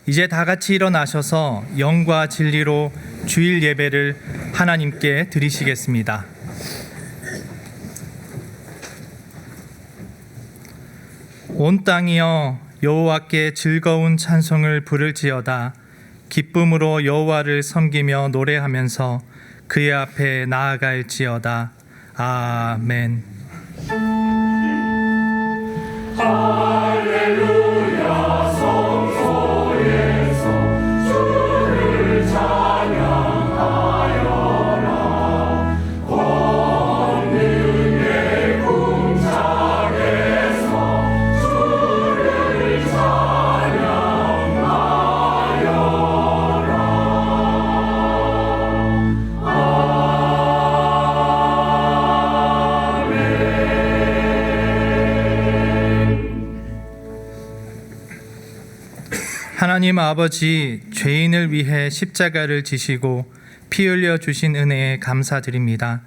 이제 다 같이 일어나셔서 영과 진리로 주일 예배를 하나님께 드리시겠습니다. 온 땅이여 여호와께 즐거운 찬송을 부를지어다. 기쁨으로 여호와를 섬기며 노래하면서 그의 앞에 나아갈지어다. 아멘. 할렐루야. 성소에서 주를 찬양하여라. 권능의 궁창에서 주를 하나님 아버지, 죄인을 위해 십자가를 지시고 피 흘려 주신 은혜에 감사드립니다.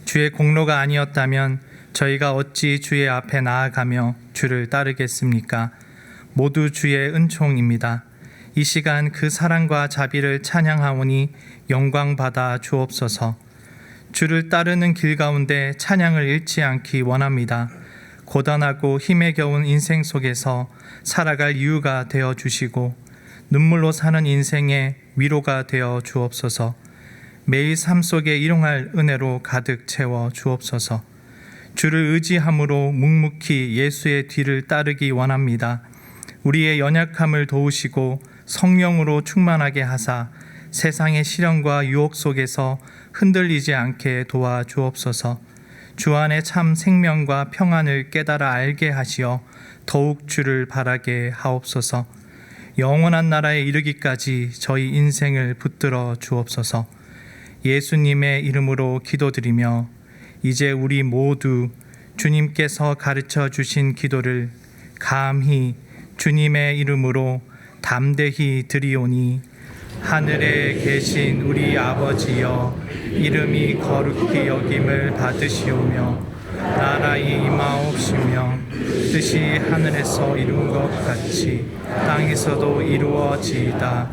주의 공로가 아니었다면 저희가 어찌 주의 앞에 나아가며 주를 따르겠습니까? 모두 주의 은총입니다. 이 시간 그 사랑과 자비를 찬양하오니 영광받아 주옵소서. 주를 따르는 길 가운데 찬양을 잃지 않기 원합니다. 고단하고 힘에 겨운 인생 속에서 살아갈 이유가 되어 주시고 눈물로 사는 인생의 위로가 되어 주옵소서. 매일 삶 속에 일용할 은혜로 가득 채워 주옵소서. 주를 의지함으로 묵묵히 예수의 뒤를 따르기 원합니다. 우리의 연약함을 도우시고 성령으로 충만하게 하사 세상의 시련과 유혹 속에서 흔들리지 않게 도와 주옵소서. 주 안에 참 생명과 평안을 깨달아 알게 하시어 더욱 주를 바라게 하옵소서. 영원한 나라에 이르기까지 저희 인생을 붙들어 주옵소서. 예수님의 이름으로 기도드리며 이제 우리 모두 주님께서 가르쳐 주신 기도를 감히 주님의 이름으로 담대히 드리오니, 하늘에 계신 우리 아버지여, 이름이 거룩히 여김을 받으시오며 나라의 임하옵시며 뜻이 하늘에서 이룬 것 같이 땅에서도 이루어지이다.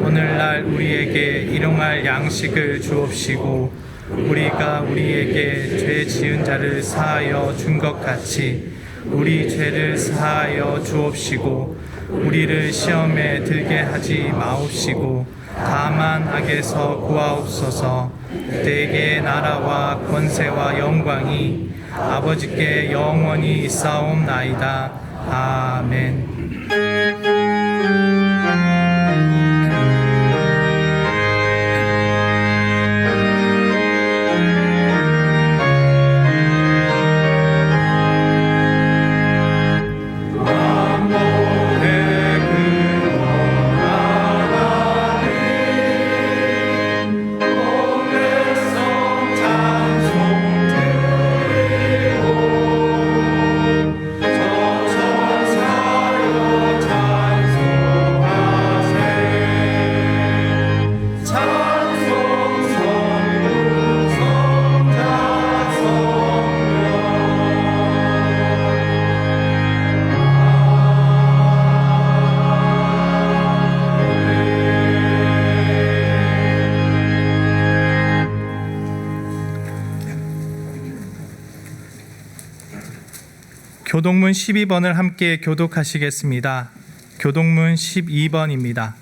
오늘날 우리에게 일용할 양식을 주옵시고 우리가 우리에게 죄 지은 자를 사하여 준 것 같이 우리 죄를 사하여 주옵시고 우리를 시험에 들게 하지 마옵시고 다만 악에서 구하옵소서. 대개 나라와 권세와 영광이 아버지께 영원히 있사옵나이다. 아멘. 교동문 12번을 함께 교독하시겠습니다. 교동문 12번입니다.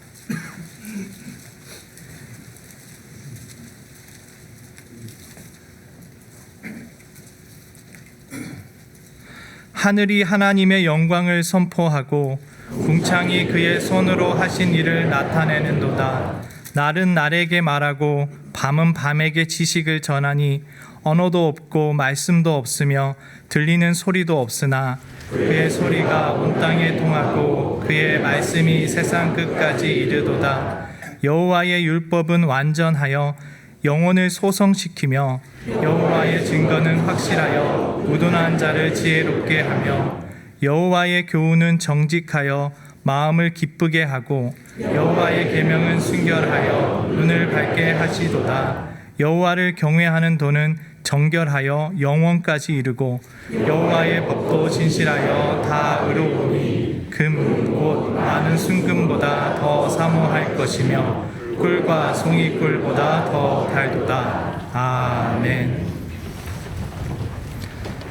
하늘이 하나님의 영광을 선포하고 궁창이 그의 손으로 하신 일을 나타내는도다. 날은 날에게 말하고 밤은 밤에게 지식을 전하니 언어도 없고 말씀도 없으며 들리는 소리도 없으나 그의 소리가 온 땅에 통하고 그의 말씀이 세상 끝까지 이르도다. 여호와의 율법은 완전하여 영혼을 소성시키며 여호와의 증거는 확실하여 무둔한 자를 지혜롭게 하며 여호와의 교훈은 정직하여 마음을 기쁘게 하고 여호와의 계명은 순결하여 눈을 밝게 하시도다. 여호와를 경외하는 도는 정결하여 영원까지 이르고 여호와의 법도 진실하여 다 의로우니 금 곧 많은 순금보다 더 사모할 것이며 꿀과 송이꿀보다 더 달도다. 아멘.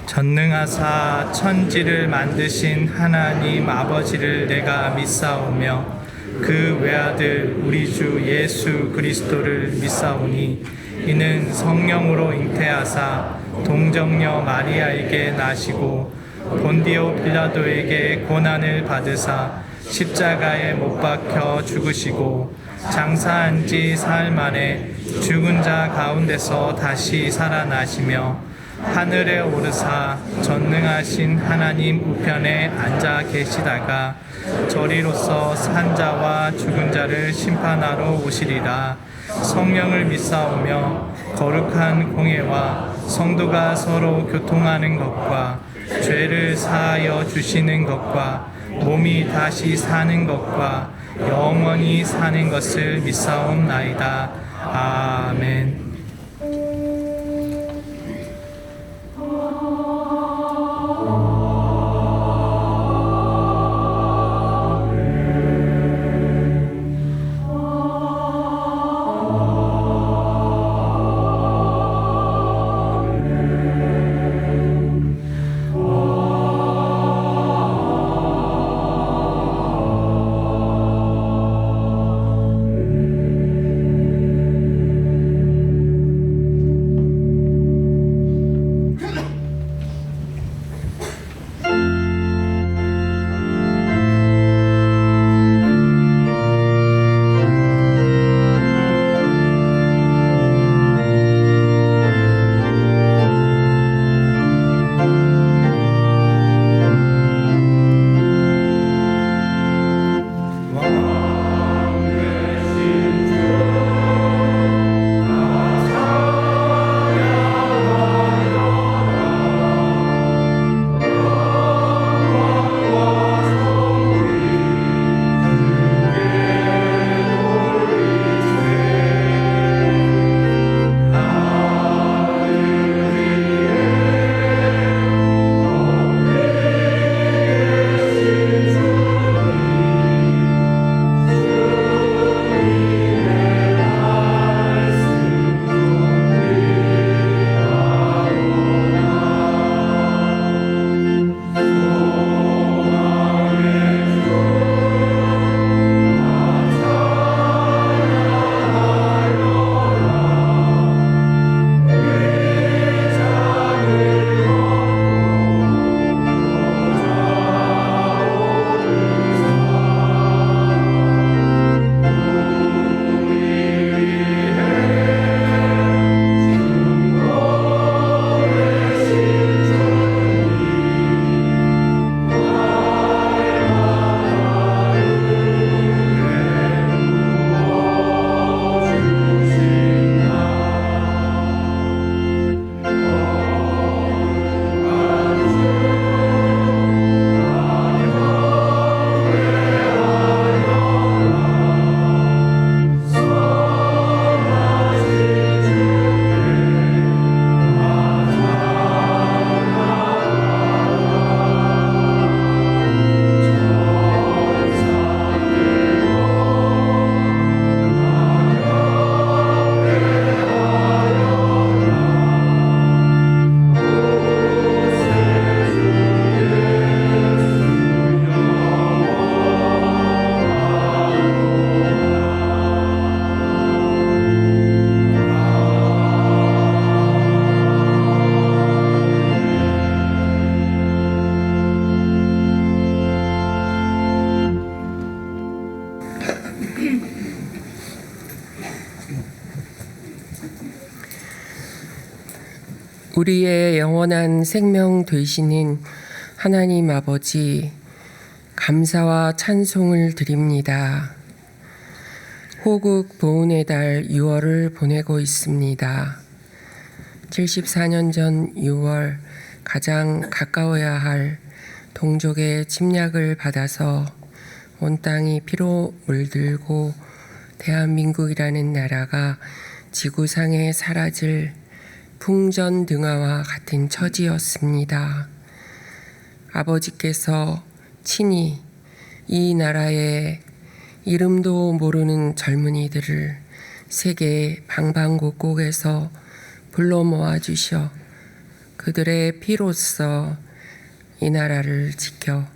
전능하사 천지를 만드신 하나님 아버지를 내가 믿사오며 그 외아들 우리 주 예수 그리스도를 믿사오니 이는 성령으로 잉태하사 동정녀 마리아에게 나시고 본디오 빌라도에게 고난을 받으사 십자가에 못 박혀 죽으시고 장사한 지 사흘 만에 죽은 자 가운데서 다시 살아나시며 하늘에 오르사 전능하신 하나님 우편에 앉아 계시다가 저리로서 산 자와 죽은 자를 심판하러 오시리라. 성령을 믿사오며 거룩한 공예와 성도가 서로 교통하는 것과 죄를 사하여 주시는 것과 몸이 다시 사는 것과 영원히 사는 것을 믿사옵나이다. 아멘. 우리의 영원한 생명 되시는 하나님 아버지, 감사와 찬송을 드립니다. 호국 보훈의 달 6월을 보내고 있습니다. 74년 전 6월 가장 가까워야 할 동족의 침략을 받아서 온 땅이 피로 물들고 대한민국이라는 나라가 지구상에 사라질 풍전등화와 같은 처지였습니다. 아버지께서 친히 이 나라의 이름도 모르는 젊은이들을 세계 방방곡곡에서 불러 모아 주셔 그들의 피로써 이 나라를 지켜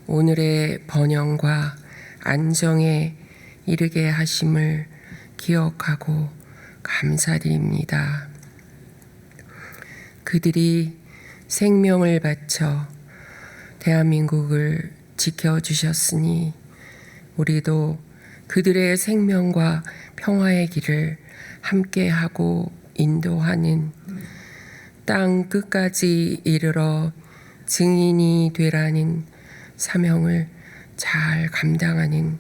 오늘의 번영과 안정에 이르게 하심을 기억하고 감사드립니다. 그들이 생명을 바쳐 대한민국을 지켜주셨으니 우리도 그들의 생명과 평화의 길을 함께하고 인도하는 땅 끝까지 이르러 증인이 되라는 사명을 잘 감당하는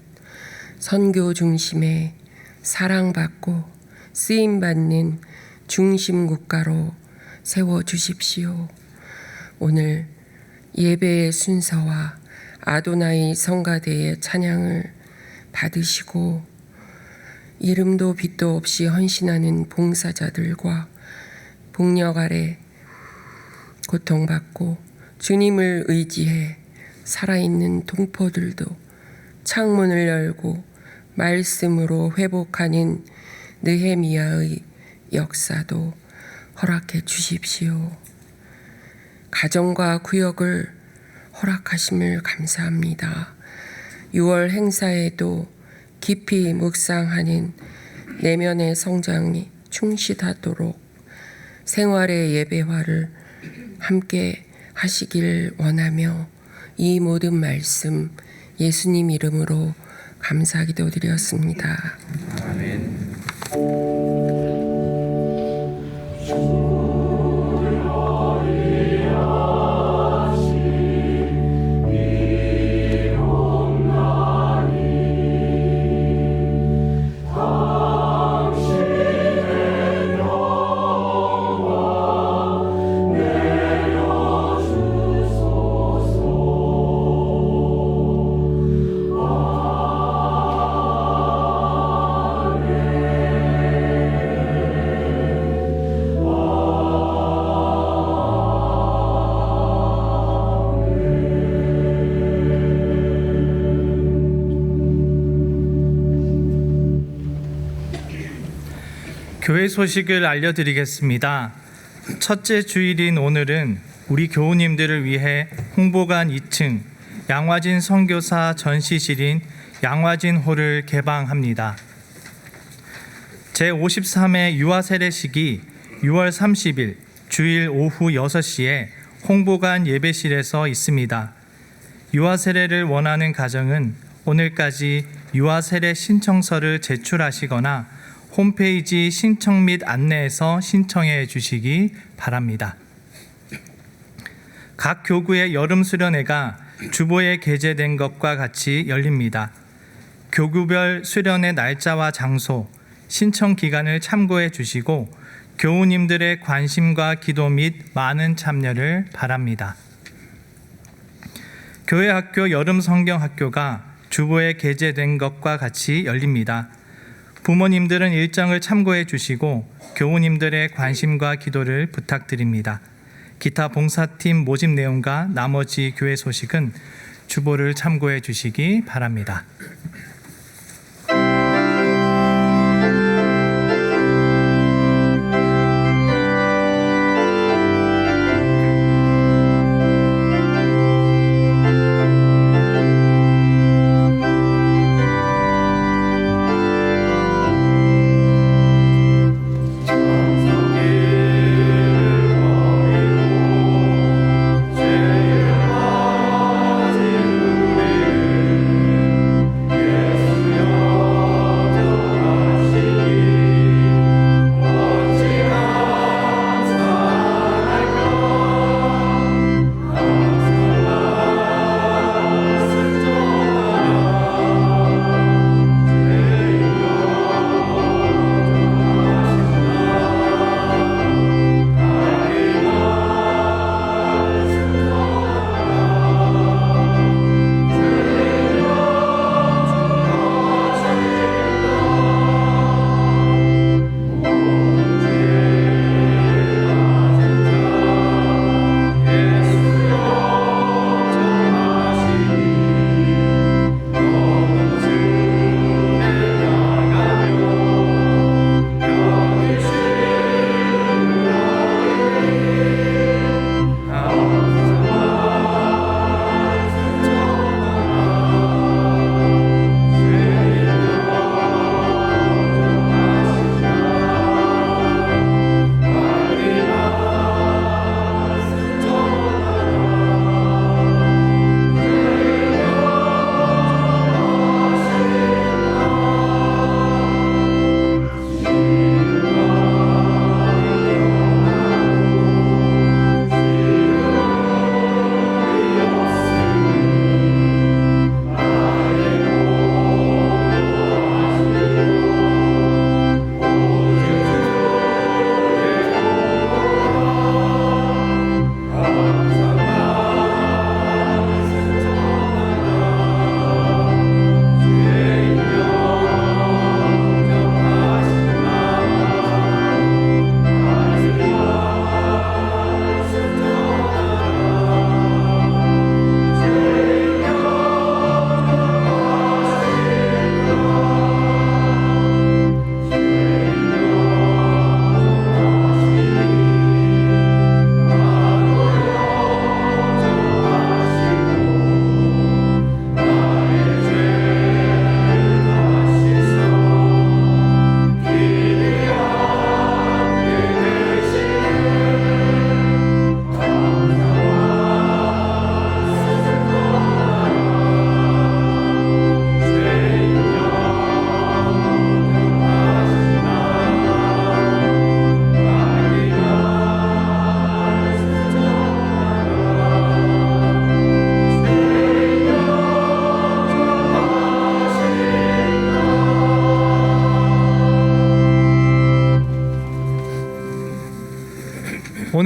선교 중심의 사랑받고 쓰임받는 중심 국가로 세워주십시오. 오늘 예배의 순서와 아도나이 성가대의 찬양을 받으시고 이름도 빛도 없이 헌신하는 봉사자들과 복력 아래 고통받고 주님을 의지해 살아있는 동포들도 창문을 열고 말씀으로 회복하는 느헤미야의 역사도 허락해 주십시오. 가정과 구역을 허락하심을 감사합니다. 6월 행사에도 깊이 묵상하는 내면의 성장이 충실하도록 생활의 예배화를 함께 하시길 원하며 이 모든 말씀 예수님 이름으로 감사 기도드렸습니다. 아멘. 교회 소식을 알려드리겠습니다. 첫째 주일인 오늘은 우리 교우님들을 위해 홍보관 2층 양화진 선교사 전시실인 양화진홀을 개방합니다. 제53회 유아 세례식이 6월 30일 주일 오후 6시에 홍보관 예배실에서 있습니다. 유아 세례를 원하는 가정은 오늘까지 유아 세례 신청서를 제출하시거나 홈페이지 신청 및 안내에서 신청해 주시기 바랍니다. 각 교구의 여름 수련회가 주보에 게재된 것과 같이 열립니다. 교구별 수련회 날짜와 장소, 신청 기간을 참고해 주시고 교우님들의 관심과 기도 및 많은 참여를 바랍니다. 교회학교 여름 성경학교가 주보에 게재된 것과 같이 열립니다. 부모님들은 일정을 참고해 주시고 교우님들의 관심과 기도를 부탁드립니다. 기타 봉사팀 모집 내용과 나머지 교회 소식은 주보를 참고해 주시기 바랍니다. 제일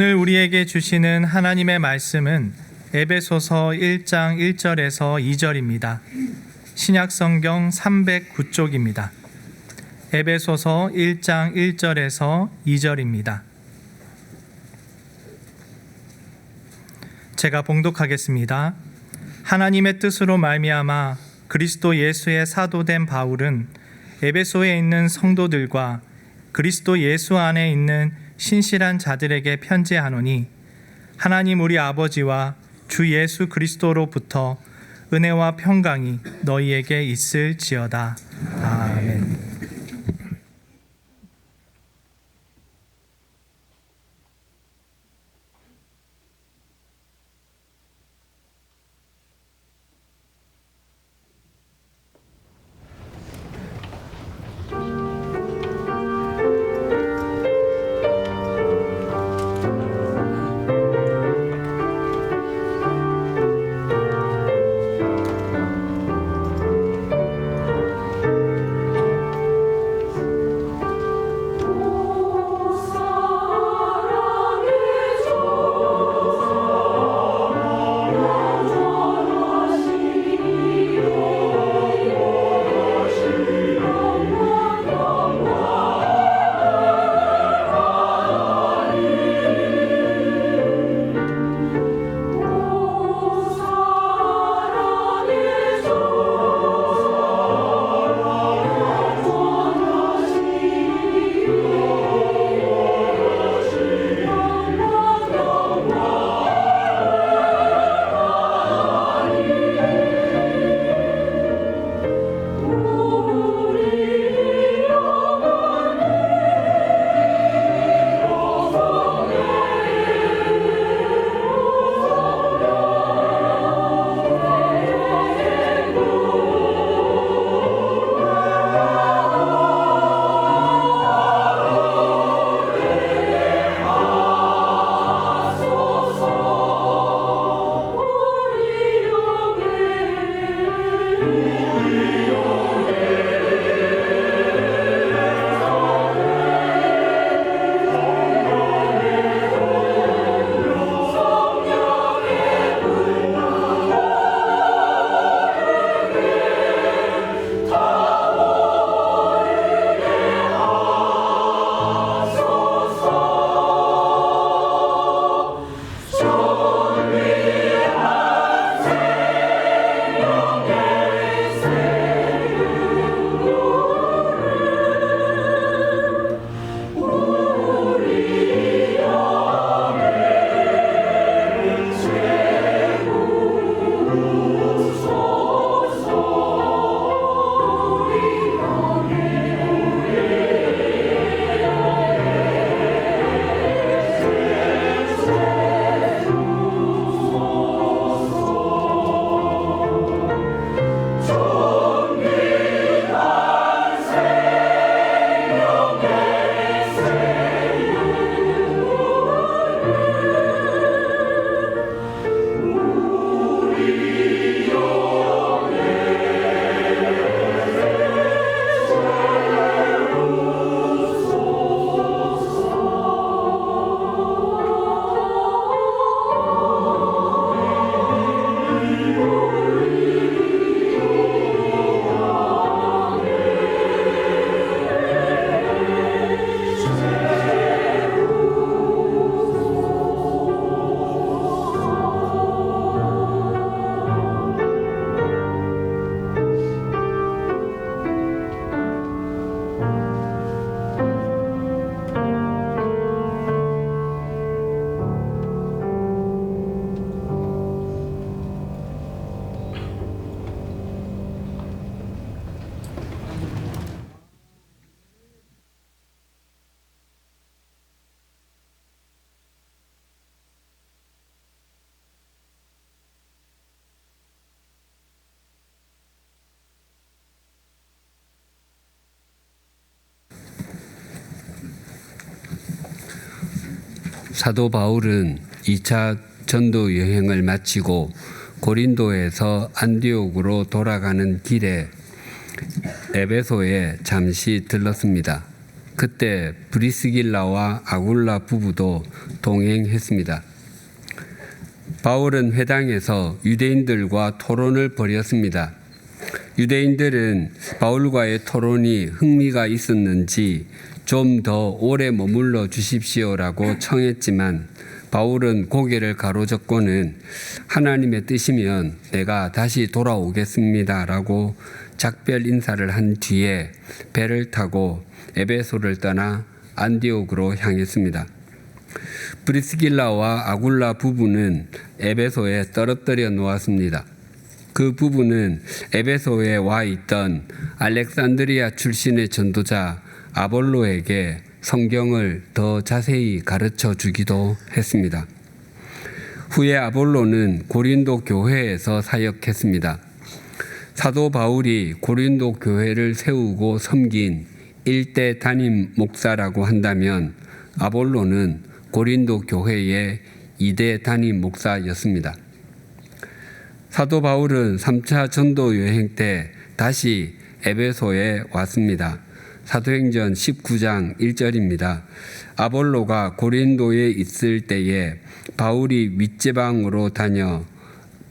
오늘 우리에게 주시는 하나님의 말씀은 에베소서 1장 1절에서 2절입니다. 신약성경 309쪽입니다. 에베소서 1장 1절에서 2절입니다. 제가 봉독하겠습니다. 하나님의 뜻으로 말미암아 그리스도 예수의 사도된 바울은 에베소에 있는 성도들과 그리스도 예수 안에 있는 신실한 자들에게 편지하노니 하나님 우리 아버지와 주 예수 그리스도로부터 은혜와 평강이 너희에게 있을지어다. 아멘. 사도 바울은 2차 전도 여행을 마치고 고린도에서 안디옥으로 돌아가는 길에 에베소에 잠시 들렀습니다. 그때 브리스길라와 아굴라 부부도 동행했습니다. 바울은 회당에서 유대인들과 토론을 벌였습니다. 유대인들은 바울과의 토론이 흥미가 있었는지 좀 더 오래 머물러 주십시오라고 청했지만 바울은 고개를 가로젓고는 하나님의 뜻이면 내가 다시 돌아오겠습니다라고 작별 인사를 한 뒤에 배를 타고 에베소를 떠나 안디옥으로 향했습니다. 브리스길라와 아굴라 부부는 에베소에 떨어뜨려 놓았습니다. 그 부부는 에베소에 와 있던 알렉산드리아 출신의 전도자 아볼로에게 성경을 더 자세히 가르쳐 주기도 했습니다. 후에 아볼로는 고린도 교회에서 사역했습니다. 사도 바울이 고린도 교회를 세우고 섬긴 일대 담임 목사라고 한다면 아볼로는 고린도 교회의 2대 담임 목사였습니다. 사도 바울은 3차 전도 여행 때 다시 에베소에 왔습니다. 사도행전 19장 1절입니다. 아볼로가 고린도에 있을 때에 바울이 윗지방으로 다녀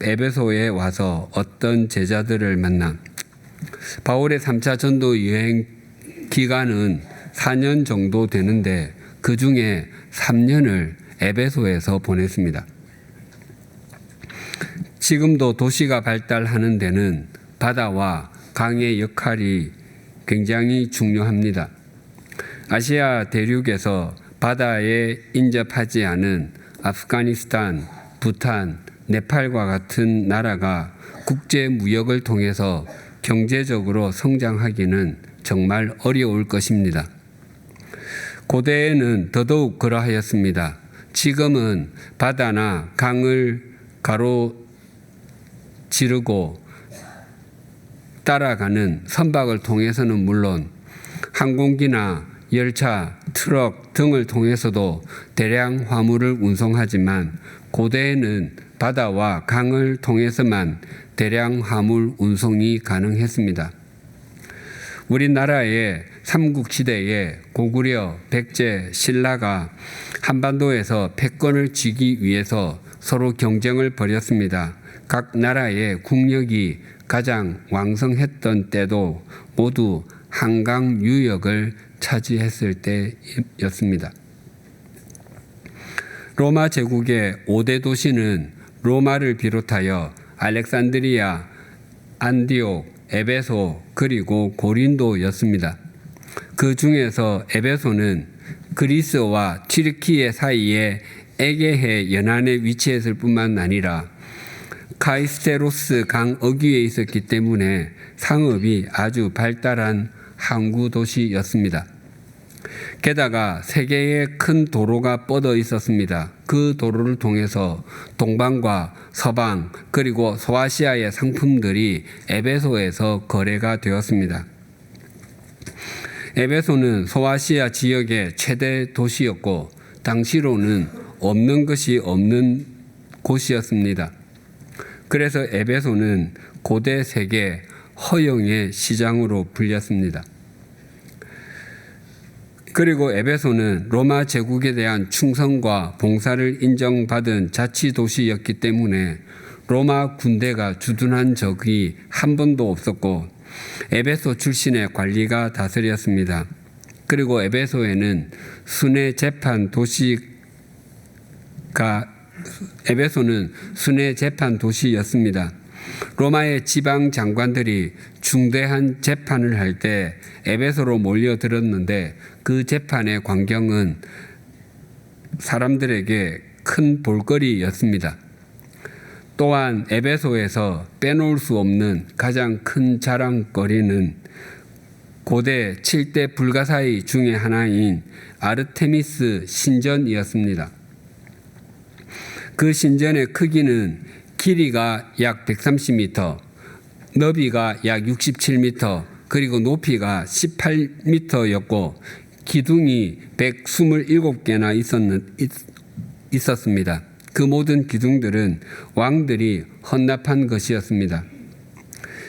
에베소에 와서 어떤 제자들을 만나. 바울의 3차 전도 여행 기간은 4년 정도 되는데 그 중에 3년을 에베소에서 보냈습니다. 지금도 도시가 발달하는 데는 바다와 강의 역할이 굉장히 중요합니다. 아시아 대륙에서 바다에 인접하지 않은 아프가니스탄, 부탄, 네팔과 같은 나라가 국제 무역을 통해서 경제적으로 성장하기는 정말 어려울 것입니다. 고대에는 더더욱 그러하였습니다. 지금은 바다나 강을 가로지르고 따라가는 선박을 통해서는 물론 항공기나 열차, 트럭 등을 통해서도 대량 화물을 운송하지만 고대에는 바다와 강을 통해서만 대량 화물 운송이 가능했습니다. 우리나라의 삼국시대에 고구려, 백제, 신라가 한반도에서 패권을 쥐기 위해서 서로 경쟁을 벌였습니다. 각 나라의 국력이 가장 왕성했던 때도 모두 한강 유역을 차지했을 때였습니다. 로마 제국의 5대 도시는 로마를 비롯하여 알렉산드리아, 안디옥, 에베소 그리고 고린도였습니다. 그 중에서 에베소는 그리스와 튀르키예 사이에 에게해 연안에 위치했을 뿐만 아니라 카이스테로스 강 어귀에 있었기 때문에 상업이 아주 발달한 항구 도시였습니다. 게다가 세 개의 큰 도로가 뻗어 있었습니다. 그 도로를 통해서 동방과 서방 그리고 소아시아의 상품들이 에베소에서 거래가 되었습니다. 에베소는 소아시아 지역의 최대 도시였고 당시로는 없는 것이 없는 곳이었습니다. 그래서 에베소는 고대 세계 허영의 시장으로 불렸습니다. 그리고 에베소는 로마 제국에 대한 충성과 봉사를 인정받은 자치도시였기 때문에 로마 군대가 주둔한 적이 한 번도 없었고 에베소 출신의 관리가 다스렸습니다. 그리고 에베소는 순회 재판 도시였습니다. 로마의 지방 장관들이 중대한 재판을 할 때 에베소로 몰려들었는데 그 재판의 광경은 사람들에게 큰 볼거리였습니다. 또한 에베소에서 빼놓을 수 없는 가장 큰 자랑거리는 고대 7대 불가사의 중에 하나인 아르테미스 신전이었습니다. 그 신전의 크기는 길이가 약 130m, 너비가 약 67m, 그리고 높이가 18m였고 기둥이 127개나 있었습니다. 그 모든 기둥들은 왕들이 헌납한 것이었습니다.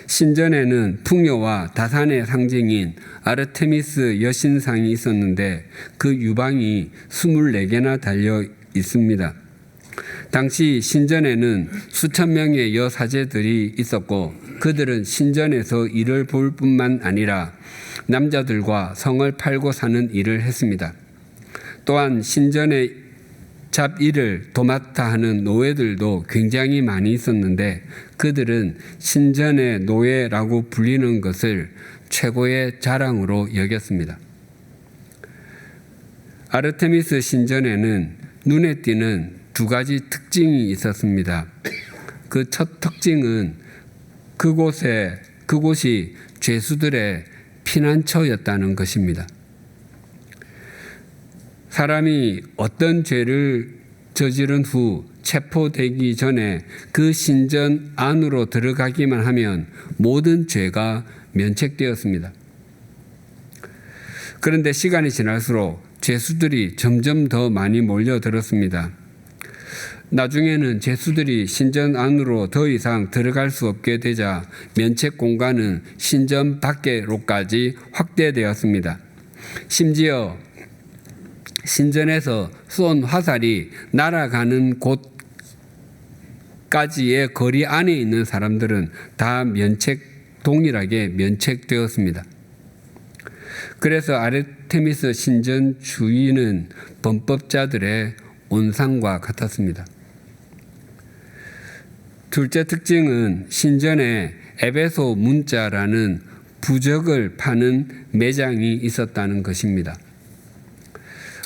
신전에는 풍요와 다산의 상징인 아르테미스 여신상이 있었는데 그 유방이 24개나 달려 있습니다. 당시 신전에는 수천 명의 여사제들이 있었고 그들은 신전에서 일을 볼 뿐만 아니라 남자들과 성을 팔고 사는 일을 했습니다. 또한 신전의 잡일을 도맡아 하는 노예들도 굉장히 많이 있었는데 그들은 신전의 노예라고 불리는 것을 최고의 자랑으로 여겼습니다. 아르테미스 신전에는 눈에 띄는 2가지 특징이 있었습니다. 그 첫 특징은 그곳이 죄수들의 피난처였다는 것입니다. 사람이 어떤 죄를 저지른 후 체포되기 전에 그 신전 안으로 들어가기만 하면 모든 죄가 면책되었습니다. 그런데 시간이 지날수록 죄수들이 점점 더 많이 몰려들었습니다. 나중에는 죄수들이 신전 안으로 더 이상 들어갈 수 없게 되자 면책 공간은 신전 밖으로까지 확대되었습니다. 심지어 신전에서 쏜 화살이 날아가는 곳까지의 거리 안에 있는 사람들은 다 동일하게 면책되었습니다. 그래서 아르테미스 신전 주인은 범법자들의 온상과 같았습니다. 둘째 특징은 신전에 에베소 문자라는 부적을 파는 매장이 있었다는 것입니다.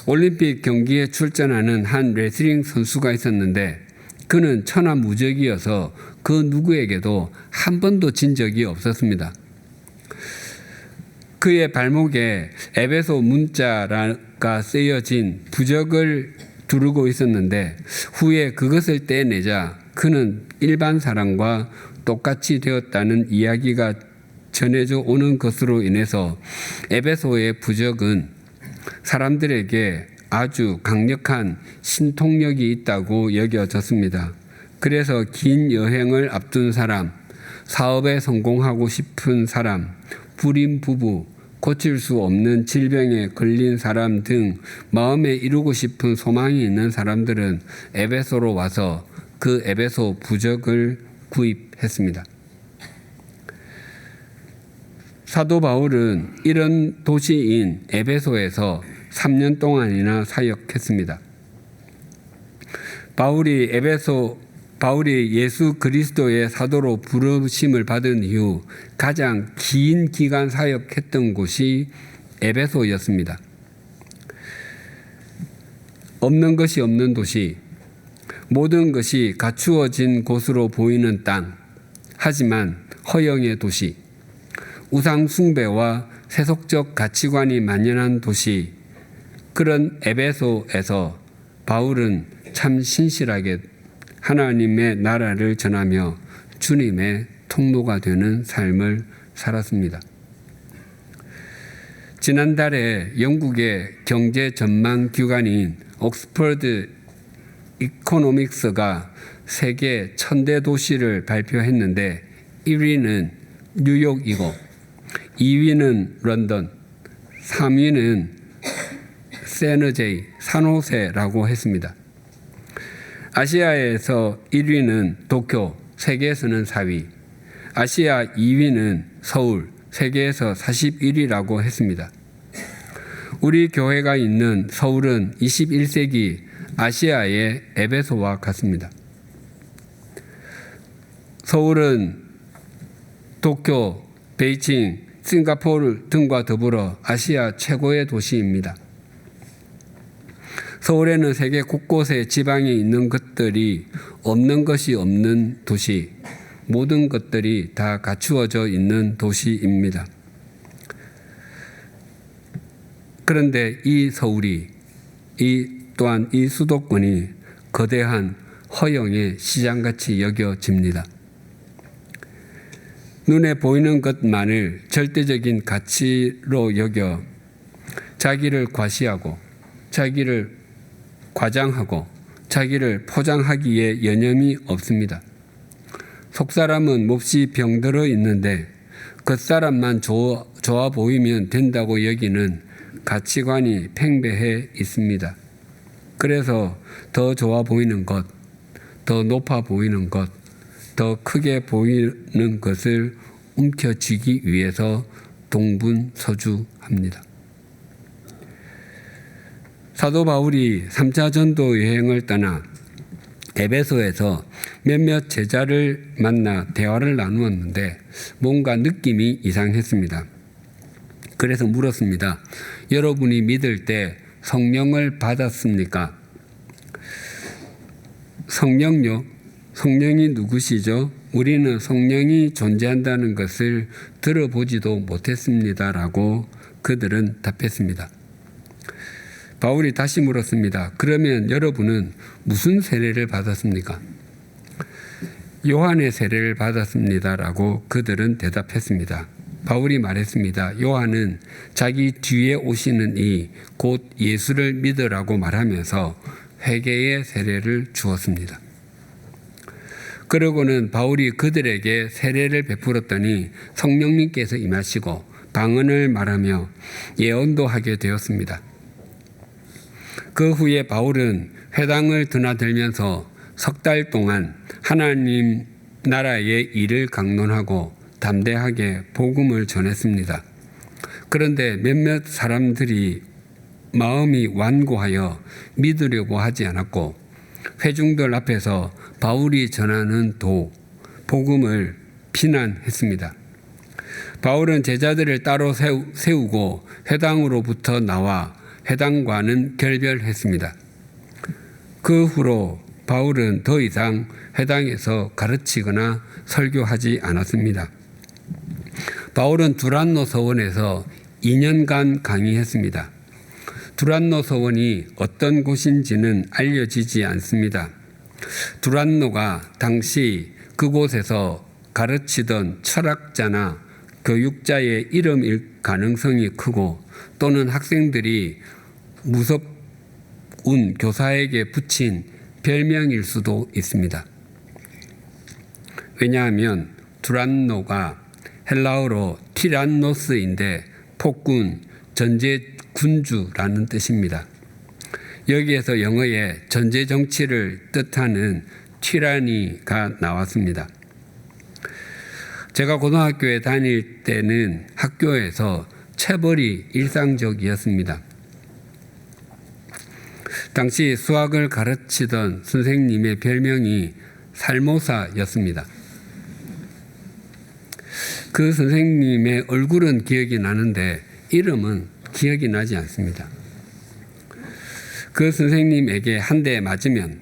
올림픽 경기에 출전하는 한 레슬링 선수가 있었는데 그는 천하무적이어서 그 누구에게도 한 번도 진 적이 없었습니다. 그의 발목에 에베소 문자가 쓰여진 부적을 두르고 있었는데 후에 그것을 떼내자 그는 일반 사람과 똑같이 되었다는 이야기가 전해져 오는 것으로 인해서 에베소의 부적은 사람들에게 아주 강력한 신통력이 있다고 여겨졌습니다. 그래서 긴 여행을 앞둔 사람, 사업에 성공하고 싶은 사람, 불임 부부, 고칠 수 없는 질병에 걸린 사람 등 마음에 이루고 싶은 소망이 있는 사람들은 에베소로 와서 그 에베소 부적을 구입했습니다. 사도 바울은 이런 도시인 에베소에서 3년 동안이나 사역했습니다. 바울이 예수 그리스도의 사도로 부르심을 받은 이후 가장 긴 기간 사역했던 곳이 에베소였습니다. 없는 것이 없는 도시, 모든 것이 갖추어진 곳으로 보이는 땅, 하지만 허영의 도시, 우상 숭배와 세속적 가치관이 만연한 도시, 그런 에베소에서 바울은 참 신실하게 하나님의 나라를 전하며 주님의 통로가 되는 삶을 살았습니다. 지난달에 영국의 경제 전망 기관인 옥스퍼드 이코노믹스가 세계 1000대 도시를 발표했는데 1위는 뉴욕이고 2위는 런던, 3위는 산호세라고 했습니다. 아시아에서 1위는 도쿄, 세계에서는 4위, 아시아 2위는 서울, 세계에서 41위라고 했습니다. 우리 교회가 있는 서울은 21세기 아시아의 에베소와 같습니다. 서울은 도쿄, 베이징, 싱가포르 등과 더불어 아시아 최고의 도시입니다. 서울에는 세계 곳곳에 지방에 있는 것들이 없는 것이 없는 도시, 모든 것들이 다 갖추어져 있는 도시입니다. 그런데 이 서울이, 또한 이 수도권이 거대한 허영의 시장같이 여겨집니다. 눈에 보이는 것만을 절대적인 가치로 여겨 자기를 과시하고 자기를 과장하고 자기를 포장하기에 여념이 없습니다. 속사람은 몹시 병들어 있는데 겉사람만 좋아 보이면 된다고 여기는 가치관이 팽배해 있습니다. 그래서 더 좋아 보이는 것, 더 높아 보이는 것, 더 크게 보이는 것을 움켜쥐기 위해서 동분서주합니다. 사도 바울이 3차 전도 여행을 떠나 에베소에서 몇몇 제자를 만나 대화를 나누었는데 뭔가 느낌이 이상했습니다. 그래서 물었습니다. 여러분이 믿을 때 성령을 받았습니까? 성령요? 성령이 누구시죠? 우리는 성령이 존재한다는 것을 들어보지도 못했습니다라고 그들은 답했습니다. 바울이 다시 물었습니다. 그러면 여러분은 무슨 세례를 받았습니까? 요한의 세례를 받았습니다라고 그들은 대답했습니다. 바울이 말했습니다. 요한은 자기 뒤에 오시는 이 곧 예수를 믿으라고 말하면서 회개의 세례를 주었습니다. 그러고는 바울이 그들에게 세례를 베풀었더니 성령님께서 임하시고 방언을 말하며 예언도 하게 되었습니다. 그 후에 바울은 회당을 드나들면서 3달 동안 하나님 나라의 일을 강론하고 담대하게 복음을 전했습니다. 그런데 몇몇 사람들이 마음이 완고하여 믿으려고 하지 않았고 회중들 앞에서 바울이 전하는 복음을 비난했습니다. 바울은 제자들을 따로 세우고 회당으로부터 나와 회당과는 결별했습니다. 그 후로 바울은 더 이상 회당에서 가르치거나 설교하지 않았습니다. 바울은 두란노 서원에서 2년간 강의했습니다. 두란노 서원이 어떤 곳인지는 알려지지 않습니다. 두란노가 당시 그곳에서 가르치던 철학자나 교육자의 이름일 가능성이 크고 또는 학생들이 무섭운 교사에게 붙인 별명일 수도 있습니다. 왜냐하면 두란노가 헬라어로 티란노스인데 폭군, 전제군주라는 뜻입니다. 여기에서 영어의 전제 정치를 뜻하는 티라니가 나왔습니다. 제가 고등학교에 다닐 때는 학교에서 체벌이 일상적이었습니다. 당시 수학을 가르치던 선생님의 별명이 살모사였습니다. 그 선생님의 얼굴은 기억이 나는데 이름은 기억이 나지 않습니다. 그 선생님에게 한 대 맞으면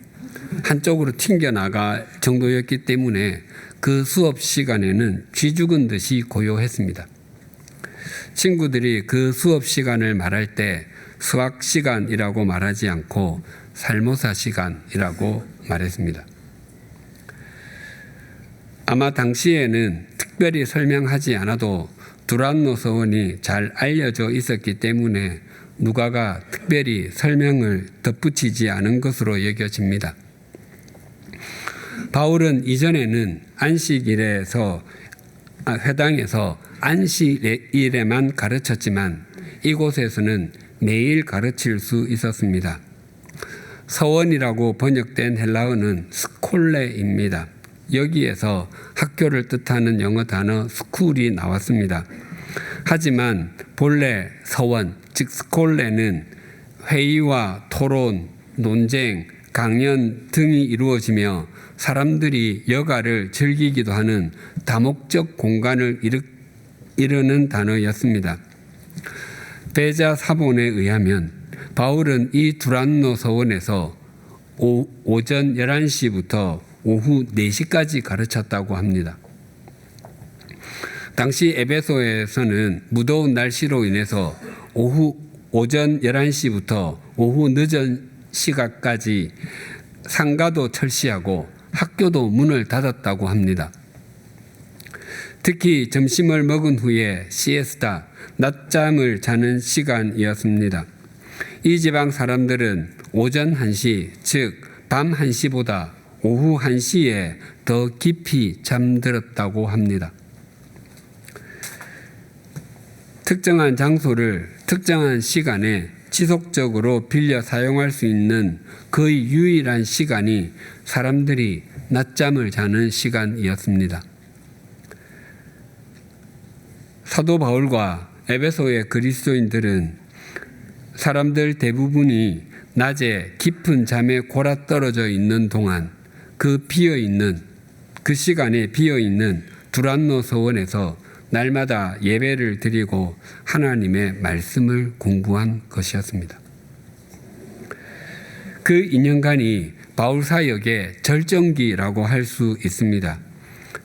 한쪽으로 튕겨나갈 정도였기 때문에 그 수업 시간에는 쥐 죽은 듯이 고요했습니다. 친구들이 그 수업 시간을 말할 때 수학 시간이라고 말하지 않고 살모사 시간이라고 말했습니다. 아마 당시에는 특별히 설명하지 않아도 두란노 서원이 잘 알려져 있었기 때문에 누가가 특별히 설명을 덧붙이지 않은 것으로 여겨집니다. 바울은 이전에는 회당에서 안식일에만 가르쳤지만 이곳에서는 매일 가르칠 수 있었습니다. 서원이라고 번역된 헬라어는 스콜레입니다. 여기에서 학교를 뜻하는 영어 단어 스쿨이 나왔습니다. 하지만 본래 서원, 즉 스콜레는 회의와 토론, 논쟁, 강연 등이 이루어지며 사람들이 여가를 즐기기도 하는 다목적 공간을 이르는 단어였습니다. 베자 사본에 의하면 바울은 이 두란노 서원에서 오전 11시부터 오후 4시까지 가르쳤다고 합니다. 당시 에베소에서는 무더운 날씨로 인해서 오전 11시부터 오후 늦은 시각까지 상가도 철시하고 학교도 문을 닫았다고 합니다. 특히 점심을 먹은 후에 시에스타, 낮잠을 자는 시간이었습니다. 이 지방 사람들은 오전 1시, 즉 밤 1시보다 오후 1시에 더 깊이 잠들었다고 합니다. 특정한 장소를 특정한 시간에 지속적으로 빌려 사용할 수 있는 거의 유일한 시간이 사람들이 낮잠을 자는 시간이었습니다. 사도 바울과 에베소의 그리스도인들은 사람들 대부분이 낮에 깊은 잠에 골아떨어져 있는 동안 그 시간에 비어있는 두란노 서원에서 날마다 예배를 드리고 하나님의 말씀을 공부한 것이었습니다. 그 2년간이 바울 사역의 절정기라고 할 수 있습니다.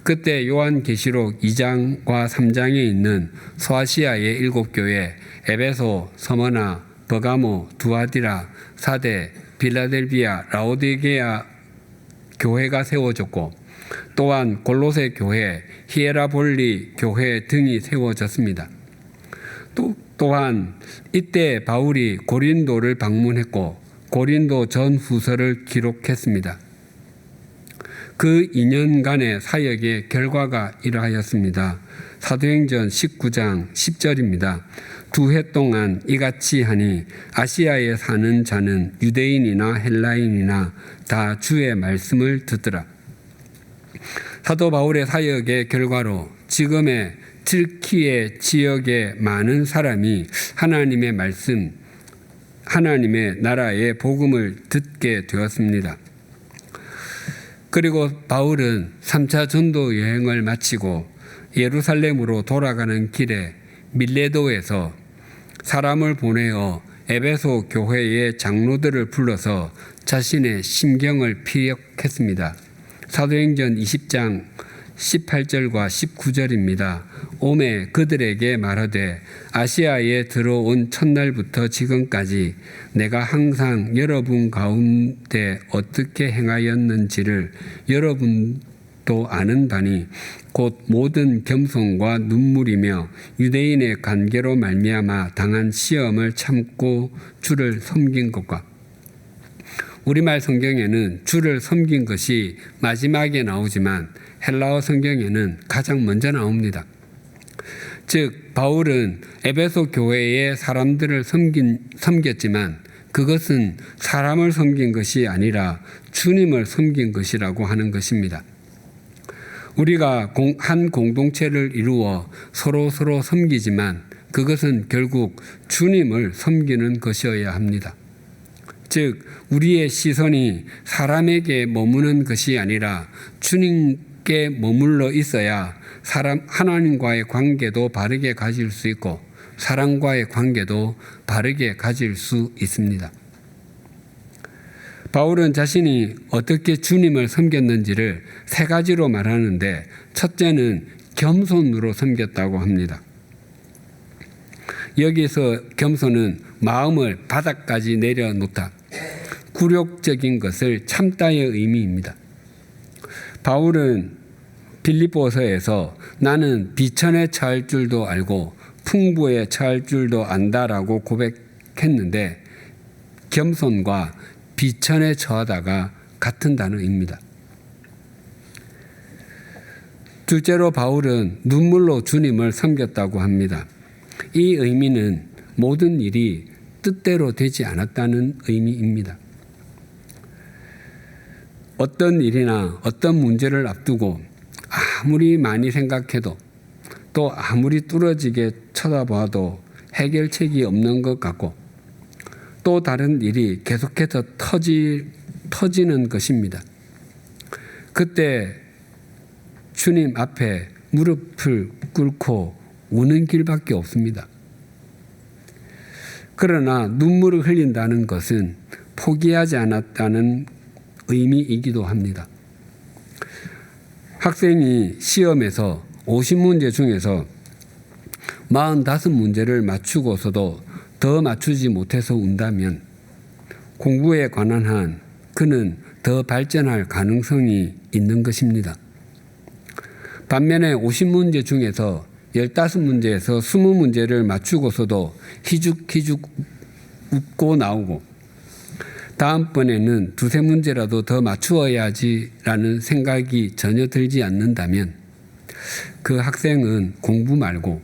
그때 요한계시록 2장과 3장에 있는 소아시아의 7교회 에베소, 서머나, 버가모, 두아디라, 사데, 빌라델비아, 라오디게아 교회가 세워졌고 또한 골로새 교회, 히에라볼리 교회 등이 세워졌습니다. 또한 이때 바울이 고린도를 방문했고 고린도 전후서를 기록했습니다. 그 2년간의 사역의 결과가 이러하였습니다. 사도행전 19장 10절입니다. 2해 동안 이같이 하니 아시아에 사는 자는 유대인이나 헬라인이나 다 주의 말씀을 듣더라. 사도 바울의 사역의 결과로 지금의 튀르키예 지역의 많은 사람이 하나님의 말씀, 하나님의 나라의 복음을 듣게 되었습니다. 그리고 바울은 3차 전도 여행을 마치고 예루살렘으로 돌아가는 길에 밀레도에서 사람을 보내어 에베소 교회의 장로들을 불러서 자신의 심경을 피력했습니다. 사도행전 20장 18절과 19절입니다. 오매 그들에게 말하되 아시아에 들어온 첫날부터 지금까지 내가 항상 여러분 가운데 어떻게 행하였는지를 여러분도 아는 바니 곧 모든 겸손과 눈물이며 유대인의 관계로 말미암아 당한 시험을 참고 주를 섬긴 것과 우리말 성경에는 주를 섬긴 것이 마지막에 나오지만 헬라어 성경에는 가장 먼저 나옵니다. 즉 바울은 에베소 교회의 사람들을 섬겼지만 그것은 사람을 섬긴 것이 아니라 주님을 섬긴 것이라고 하는 것입니다. 우리가 한 공동체를 이루어 서로 섬기지만 그것은 결국 주님을 섬기는 것이어야 합니다. 즉 우리의 시선이 사람에게 머무는 것이 아니라 주님께 머물러 있어야 하나님과의 관계도 바르게 가질 수 있고 사람과의 관계도 바르게 가질 수 있습니다. 바울은 자신이 어떻게 주님을 섬겼는지를 3가지로 말하는데 첫째는 겸손으로 섬겼다고 합니다. 여기서 겸손은 마음을 바닥까지 내려놓다, 굴욕적인 것을 참다의 의미입니다. 바울은 빌립보서에서 나는 비천에 처할 줄도 알고 풍부에 처할 줄도 안다라고 고백했는데 겸손과 비천에 처하다가 같은 단어입니다. 둘째로 바울은 눈물로 주님을 섬겼다고 합니다. 이 의미는 모든 일이 뜻대로 되지 않았다는 의미입니다. 어떤 일이나 어떤 문제를 앞두고 아무리 많이 생각해도 또 아무리 뚫어지게 쳐다봐도 해결책이 없는 것 같고 또 다른 일이 계속해서 터지는 것입니다. 그때 주님 앞에 무릎을 꿇고 우는 길밖에 없습니다. 그러나 눈물을 흘린다는 것은 포기하지 않았다는 의미이기도 합니다. 학생이 시험에서 50문제 중에서 45문제를 맞추고서도 더 맞추지 못해서 운다면 공부에 관한 한 그는 더 발전할 가능성이 있는 것입니다. 반면에 50문제 중에서 15문제에서 20문제를 맞추고서도 희죽희죽 웃고 나오고 다음번에는 두세 문제라도 더 맞추어야지라는 생각이 전혀 들지 않는다면 그 학생은 공부 말고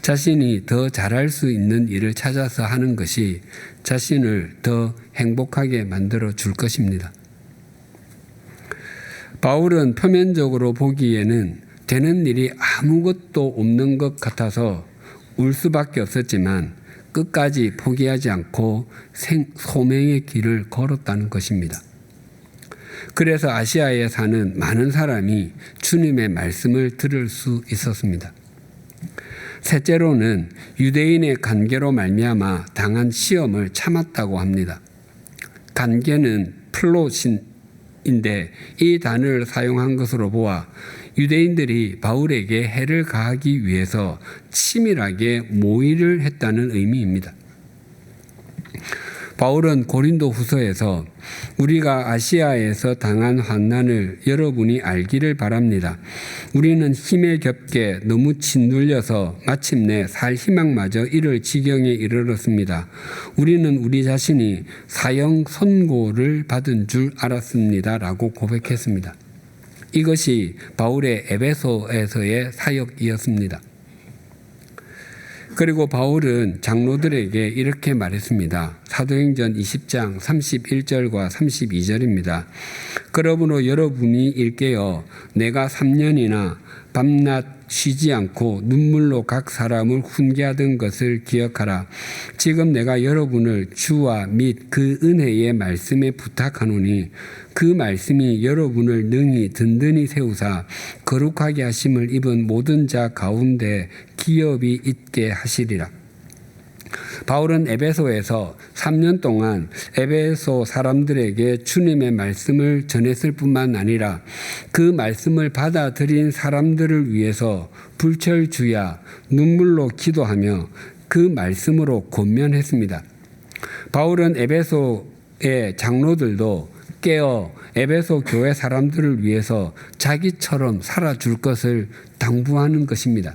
자신이 더 잘할 수 있는 일을 찾아서 하는 것이 자신을 더 행복하게 만들어 줄 것입니다. 바울은 표면적으로 보기에는 되는 일이 아무것도 없는 것 같아서 울 수밖에 없었지만 끝까지 포기하지 않고 소명의 길을 걸었다는 것입니다. 그래서 아시아에 사는 많은 사람이 주님의 말씀을 들을 수 있었습니다. 셋째로는 유대인의 관계로 말미암아 당한 시험을 참았다고 합니다. 관계는 플롯인데 이 단어를 사용한 것으로 보아 유대인들이 바울에게 해를 가하기 위해서 치밀하게 모의를 했다는 의미입니다. 바울은 고린도 후서에서 우리가 아시아에서 당한 환난을 여러분이 알기를 바랍니다. 우리는 힘에 겹게 너무 짓눌려서 마침내 살 희망마저 잃을 지경에 이르렀습니다. 우리는 우리 자신이 사형 선고를 받은 줄 알았습니다. 라고 고백했습니다. 이것이 바울의 에베소에서의 사역이었습니다. 그리고 바울은 장로들에게 이렇게 말했습니다. 사도행전 20장 31절과 32절입니다. 그러므로 여러분이 일깨어 내가 3년이나 밤낮 쉬지 않고 눈물로 각 사람을 훈계하던 것을 기억하라. 지금 내가 여러분을 주와 및 그 은혜의 말씀에 부탁하노니 그 말씀이 여러분을 능히 든든히 세우사 거룩하게 하심을 입은 모든 자 가운데 기업이 있게 하시리라. 바울은 에베소에서 3년 동안 에베소 사람들에게 주님의 말씀을 전했을 뿐만 아니라 그 말씀을 받아들인 사람들을 위해서 불철주야 눈물로 기도하며 그 말씀으로 권면했습니다. 바울은 에베소의 장로들도 깨어 에베소 교회 사람들을 위해서 자기처럼 살아줄 것을 당부하는 것입니다.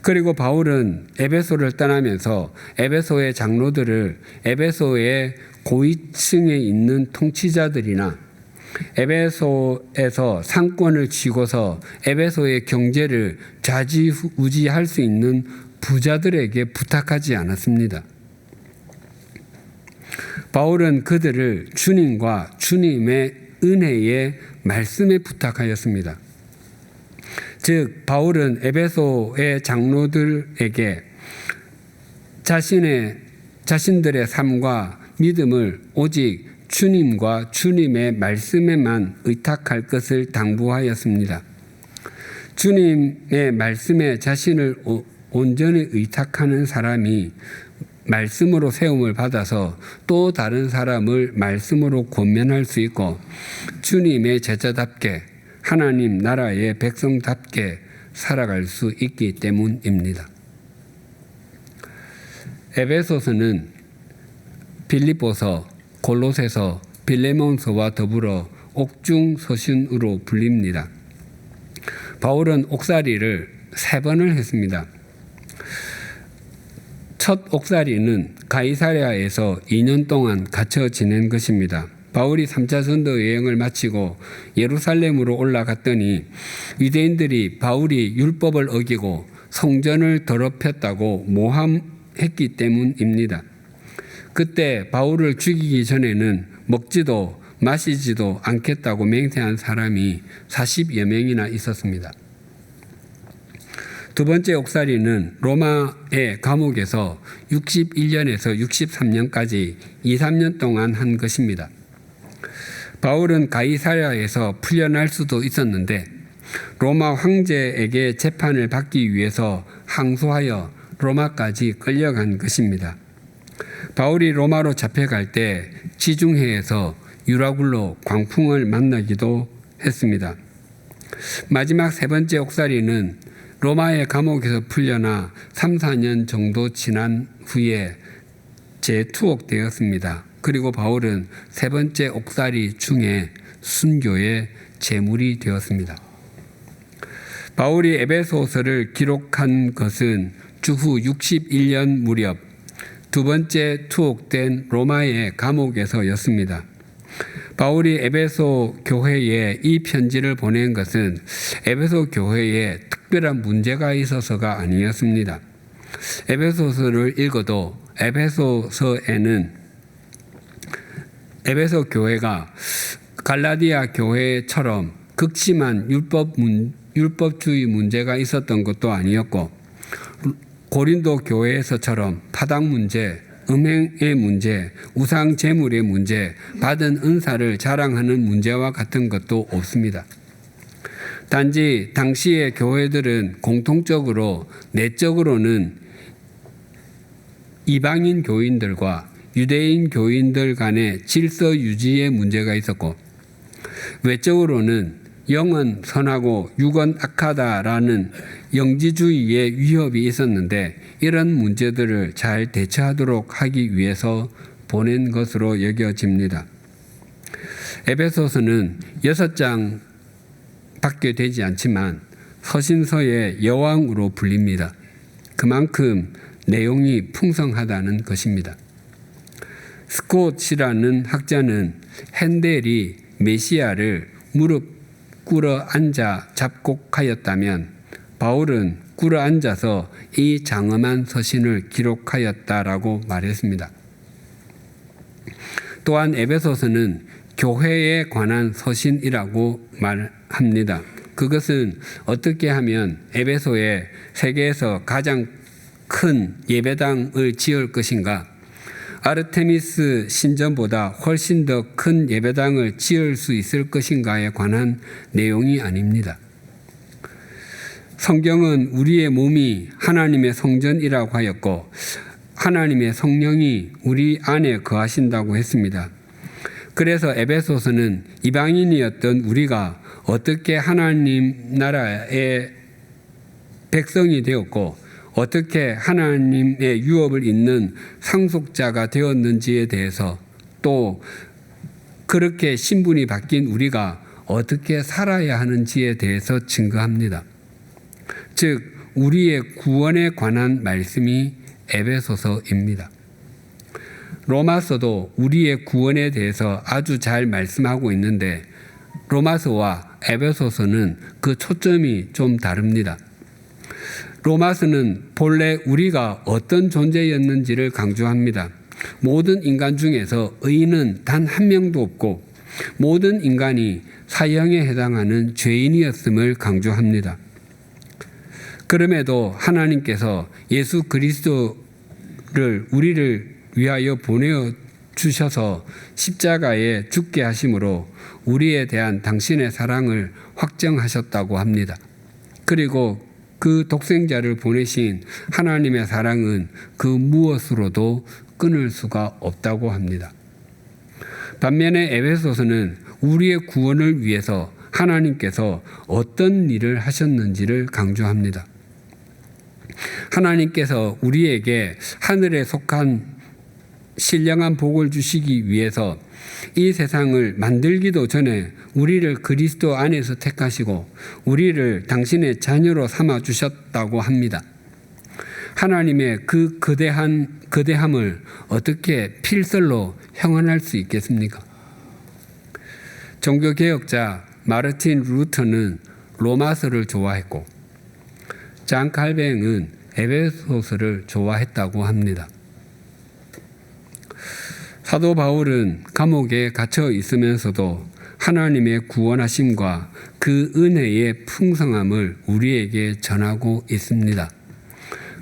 그리고 바울은 에베소를 떠나면서 에베소의 장로들을 에베소의 고위층에 있는 통치자들이나 에베소에서 상권을 쥐고서 에베소의 경제를 좌지우지할 수 있는 부자들에게 부탁하지 않았습니다. 바울은 그들을 주님과 주님의 은혜의 말씀에 부탁하였습니다. 즉 바울은 에베소의 장로들에게 자신들의 삶과 믿음을 오직 주님과 주님의 말씀에만 의탁할 것을 당부하였습니다. 주님의 말씀에 자신을 온전히 의탁하는 사람이 말씀으로 세움을 받아서 또 다른 사람을 말씀으로 권면할 수 있고 주님의 제자답게 하나님 나라의 백성답게 살아갈 수 있기 때문입니다. 에베소서는 빌립보서, 골로새서, 빌레몬서와 더불어 옥중 서신으로 불립니다. 바울은 옥살이를 3번을 했습니다. 첫 옥살이는 가이사랴에서 2년 동안 갇혀 지낸 것입니다. 바울이 3차 전도 여행을 마치고 예루살렘으로 올라갔더니 유대인들이 바울이 율법을 어기고 성전을 더럽혔다고 모함했기 때문입니다. 그때 바울을 죽이기 전에는 먹지도 마시지도 않겠다고 맹세한 사람이 40여 명이나 있었습니다. 두 번째 옥살이는 로마의 감옥에서 61년에서 63년까지 2-3년 동안 한 것입니다. 바울은 가이사랴에서 풀려날 수도 있었는데 로마 황제에게 재판을 받기 위해서 항소하여 로마까지 끌려간 것입니다. 바울이 로마로 잡혀갈 때 지중해에서 유라굴로 광풍을 만나기도 했습니다. 마지막 3번째 옥살이는 로마의 감옥에서 풀려나 3-4년 정도 지난 후에 재투옥되었습니다. 그리고 바울은 3번째 옥살이 중에 순교의 제물이 되었습니다. 바울이 에베소서를 기록한 것은 주후 61년 무렵 두 번째 투옥된 로마의 감옥에서였습니다. 바울이 에베소 교회에 이 편지를 보낸 것은 에베소 교회에 특별한 문제가 있어서가 아니었습니다. 에베소서를 읽어도 에베소서에는 에베소 교회가 갈라디아 교회처럼 극심한 율법주의 문제가 있었던 것도 아니었고, 고린도 교회에서처럼 타당 문제, 음행의 문제, 우상 제물의 문제, 받은 은사를 자랑하는 문제와 같은 것도 없습니다. 단지 당시의 교회들은 공통적으로 내적으로는 이방인 교인들과 유대인 교인들 간의 질서 유지의 문제가 있었고, 외적으로는 영은 선하고 육은 악하다라는 영지주의의 위협이 있었는데, 이런 문제들을 잘 대처하도록 하기 위해서 보낸 것으로 여겨집니다. 에베소서는 6장밖에 되지 않지만 서신서의 여왕으로 불립니다. 그만큼 내용이 풍성하다는 것입니다. 스콧이라는 학자는 핸델이 메시아를 무릎 꿇어 앉아 잡곡하였다면 바울은 꿇어 앉아서 이 장엄한 서신을 기록하였다라고 말했습니다. 또한 에베소서는 교회에 관한 서신이라고 말합니다. 그것은 어떻게 하면 에베소에 세계에서 가장 큰 예배당을 지을 것인가, 아르테미스 신전보다 훨씬 더 큰 예배당을 지을 수 있을 것인가에 관한 내용이 아닙니다. 성경은 우리의 몸이 하나님의 성전이라고 하였고, 하나님의 성령이 우리 안에 거하신다고 했습니다. 그래서 에베소서는 이방인이었던 우리가 어떻게 하나님 나라의 백성이 되었고, 어떻게 하나님의 유업을 잇는 상속자가 되었는지에 대해서, 또 그렇게 신분이 바뀐 우리가 어떻게 살아야 하는지에 대해서 증거합니다. 즉 우리의 구원에 관한 말씀이 에베소서입니다. 로마서도 우리의 구원에 대해서 아주 잘 말씀하고 있는데, 로마서와 에베소서는 그 초점이 좀 다릅니다. 로마서는 본래 우리가 어떤 존재였는지를 강조합니다. 모든 인간 중에서 의인은 단 한 명도 없고 모든 인간이 사형에 해당하는 죄인이었음을 강조합니다. 그럼에도 하나님께서 예수 그리스도를 우리를 위하여 보내어 주셔서 십자가에 죽게 하심으로 우리에 대한 당신의 사랑을 확정하셨다고 합니다. 그리고 그 독생자를 보내신 하나님의 사랑은 그 무엇으로도 끊을 수가 없다고 합니다. 반면에 에베소서는 우리의 구원을 위해서 하나님께서 어떤 일을 하셨는지를 강조합니다. 하나님께서 우리에게 하늘에 속한 신령한 복을 주시기 위해서 이 세상을 만들기도 전에 우리를 그리스도 안에서 택하시고 우리를 당신의 자녀로 삼아 주셨다고 합니다. 하나님의 그 거대함을 어떻게 필설로 형언할 수 있겠습니까? 종교개혁자 마르틴 루터는 로마서를 좋아했고 잔 칼뱅은 에베소서를 좋아했다고 합니다. 사도 바울은 감옥에 갇혀 있으면서도 하나님의 구원하심과 그 은혜의 풍성함을 우리에게 전하고 있습니다.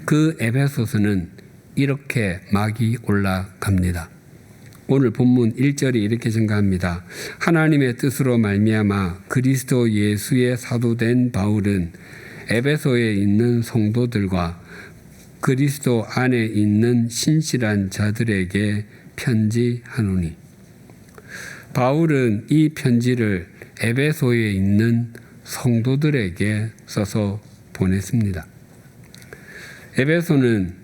그 에베소서는 이렇게 막이 올라갑니다. 오늘 본문 1절이 이렇게 증가합니다. 하나님의 뜻으로 말미암아 그리스도 예수의 사도된 바울은 에베소에 있는 성도들과 그리스도 안에 있는 신실한 자들에게 편지하노니. 바울은 이 편지를 에베소에 있는 성도들에게 써서 보냈습니다. 에베소는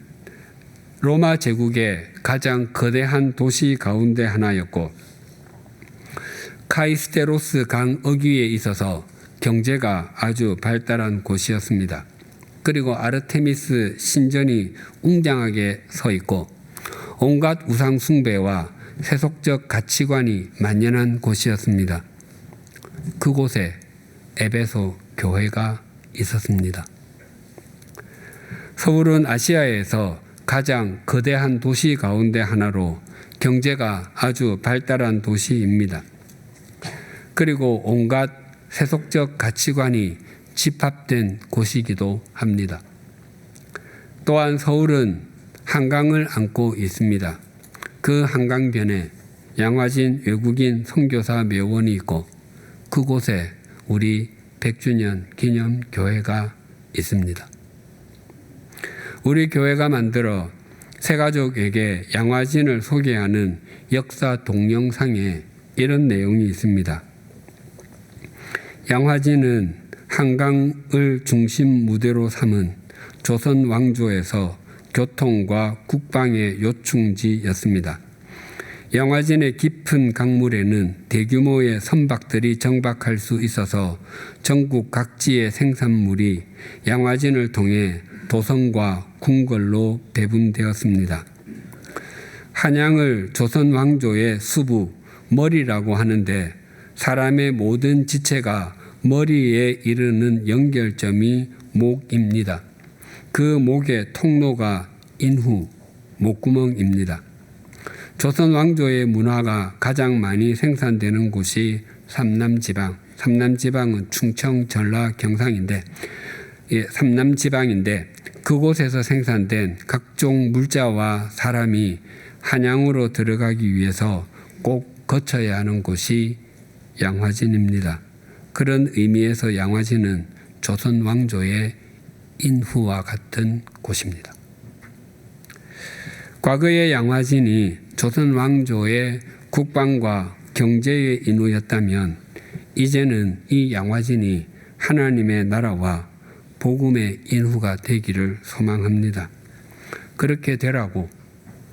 로마 제국의 가장 거대한 도시 가운데 하나였고 카이스테로스 강 어귀에 있어서 경제가 아주 발달한 곳이었습니다. 그리고 아르테미스 신전이 웅장하게 서 있고 온갖 우상 숭배와 세속적 가치관이 만연한 곳이었습니다. 그곳에 에베소 교회가 있었습니다. 서울은 아시아에서 가장 거대한 도시 가운데 하나로 경제가 아주 발달한 도시입니다. 그리고 온갖 세속적 가치관이 집합된 곳이기도 합니다. 또한 서울은 한강을 안고 있습니다. 그 한강변에 양화진 외국인 선교사 묘원이 있고 그곳에 우리 100주년 기념 교회가 있습니다. 우리 교회가 만들어 새가족에게 양화진을 소개하는 역사 동영상에 이런 내용이 있습니다. 양화진은 한강을 중심 무대로 삼은 조선 왕조에서 교통과 국방의 요충지였습니다. 양화진의 깊은 강물에는 대규모의 선박들이 정박할 수 있어서 전국 각지의 생산물이 양화진을 통해 도성과 궁궐로 배분되었습니다. 한양을 조선 왕조의 수부, 머리라고 하는데 사람의 모든 지체가 머리에 이르는 연결점이 목입니다. 그 목의 통로가 인후, 목구멍입니다. 조선 왕조의 문화가 가장 많이 생산되는 곳이 삼남지방. 삼남지방은 충청, 전라, 경상인데 삼남지방인데 그곳에서 생산된 각종 물자와 사람이 한양으로 들어가기 위해서 꼭 거쳐야 하는 곳이 양화진입니다. 그런 의미에서 양화진은 조선 왕조의 인후와 같은 곳입니다. 과거의 양화진이 조선 왕조의 국방과 경제의 인후였다면 이제는 이 양화진이 하나님의 나라와 복음의 인후가 되기를 소망합니다. 그렇게 되라고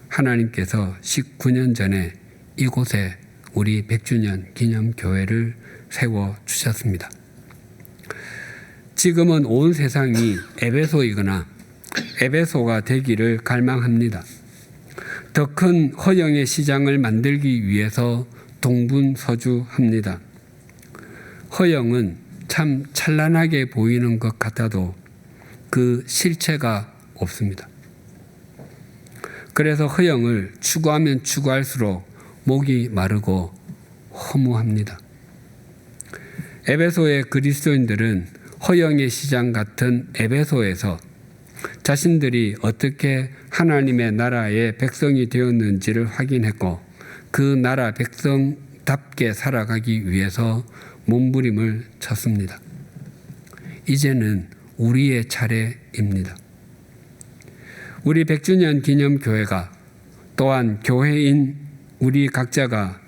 하나님께서 19년 전에 이곳에 우리 100주년 기념교회를 세워주셨습니다. 지금은 온 세상이 에베소이거나 에베소가 되기를 갈망합니다. 더 큰 허영의 시장을 만들기 위해서 동분서주합니다. 허영은 참 찬란하게 보이는 것 같아도 그 실체가 없습니다. 그래서 허영을 추구하면 추구할수록 목이 마르고 허무합니다. 에베소의 그리스도인들은 허영의 시장 같은 에베소에서 자신들이 어떻게 하나님의 나라의 백성이 되었는지를 확인했고 그 나라 백성답게 살아가기 위해서 몸부림을 쳤습니다. 이제는 우리의 차례입니다. 우리 100주년 기념교회가 또한 교회인 우리 각자가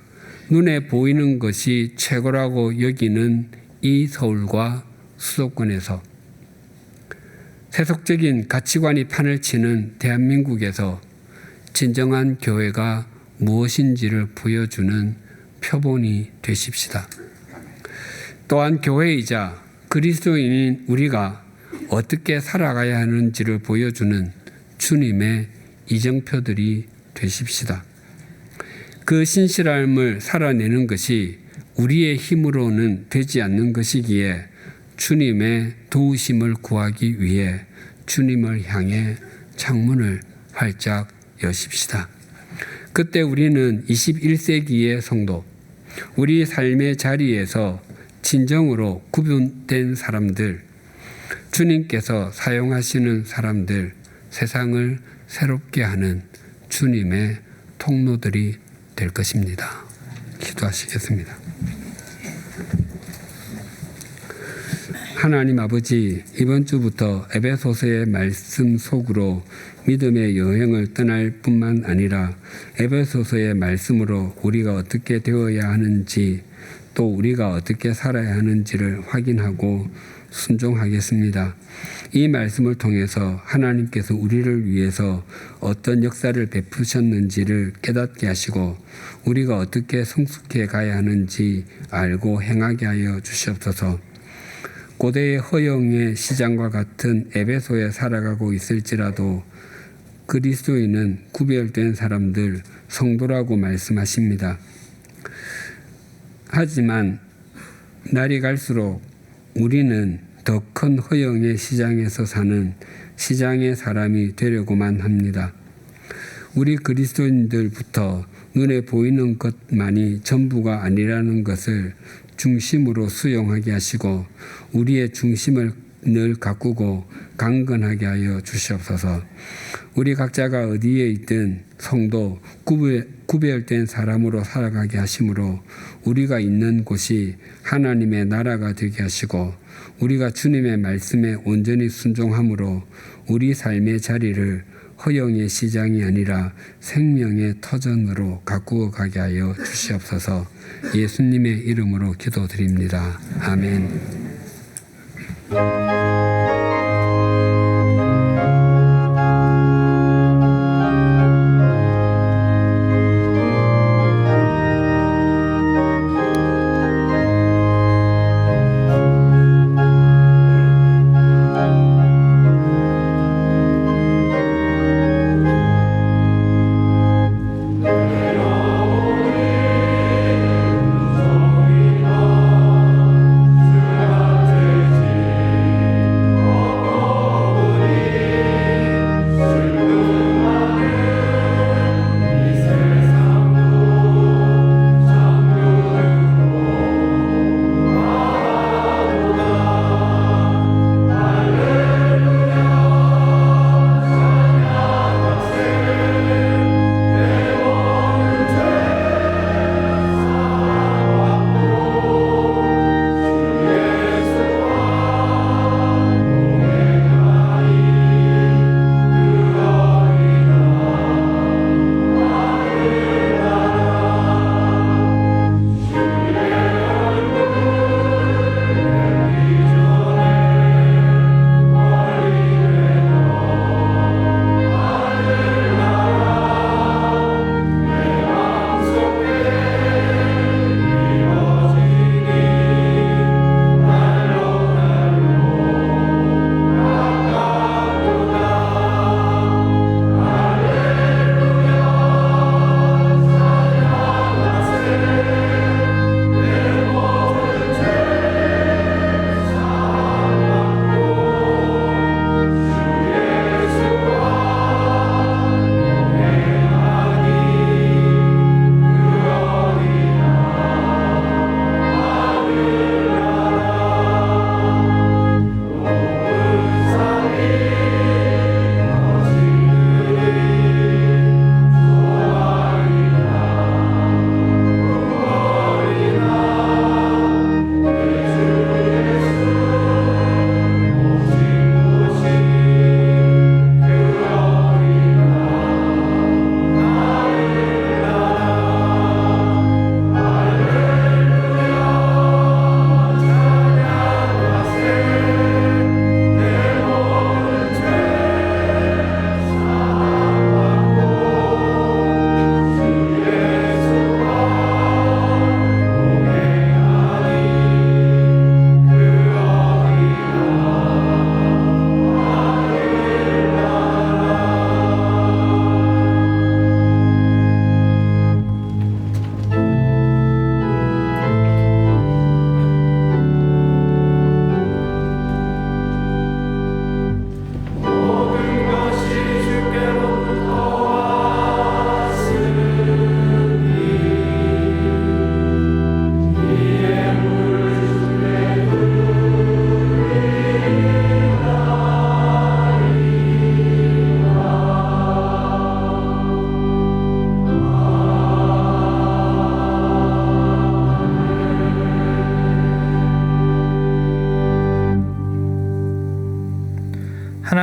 눈에 보이는 것이 최고라고 여기는 이 서울과 수도권에서 세속적인 가치관이 판을 치는 대한민국에서 진정한 교회가 무엇인지를 보여주는 표본이 되십시다. 또한 교회이자 그리스도인인 우리가 어떻게 살아가야 하는지를 보여주는 주님의 이정표들이 되십시다. 그 신실함을 살아내는 것이 우리의 힘으로는 되지 않는 것이기에 주님의 도우심을 구하기 위해 주님을 향해 창문을 활짝 여십시다. 그때 우리는 21세기의 성도, 우리 삶의 자리에서 진정으로 구분된 사람들, 주님께서 사용하시는 사람들, 세상을 새롭게 하는 주님의 통로들이 될 것입니다. 기도하시겠습니다. 하나님 아버지, 이번 주부터 에베소서의 말씀 속으로 믿음의 여행을 떠날 뿐만 아니라 에베소서의 말씀으로 우리가 어떻게 되어야 하는지 또 우리가 어떻게 살아야 하는지를 확인하고 순종하겠습니다. 이 말씀을 통해서 하나님께서 우리를 위해서 어떤 역사를 베푸셨는지를 깨닫게 하시고 우리가 어떻게 성숙해 가야 하는지 알고 행하게 하여 주시옵소서. 고대의 허영의 시장과 같은 에베소에 살아가고 있을지라도 그리스도인은 구별된 사람들, 성도라고 말씀하십니다. 하지만 날이 갈수록 우리는 더 큰 허영의 시장에서 사는 시장의 사람이 되려고만 합니다. 우리 그리스도인들부터 눈에 보이는 것만이 전부가 아니라는 것을 중심으로 수용하게 하시고 우리의 중심을 늘 가꾸고 강건하게 하여 주시옵소서. 우리 각자가 어디에 있든 성도 구별된 사람으로 살아가게 하심으로 우리가 있는 곳이 하나님의 나라가 되게 하시고 우리가 주님의 말씀에 온전히 순종함으로 우리 삶의 자리를 허영의 시장이 아니라 생명의 터전으로 가꾸어 가게 하여 주시옵소서. 예수님의 이름으로 기도드립니다. 아멘.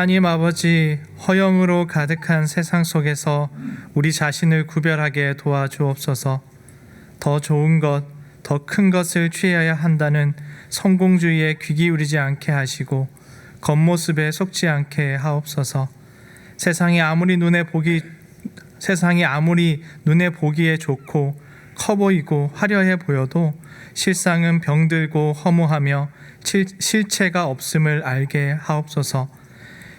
하나님 아버지, 허영으로 가득한 세상 속에서 우리 자신을 구별하게 도와주옵소서. 더 좋은 것, 더 큰 것을 취해야 한다는 성공주의에 귀 기울이지 않게 하시고 겉모습에 속지 않게 하옵소서. 세상이 아무리 눈에 보기에 좋고 커 보이고 화려해 보여도 실상은 병들고 허무하며 실체가 없음을 알게 하옵소서.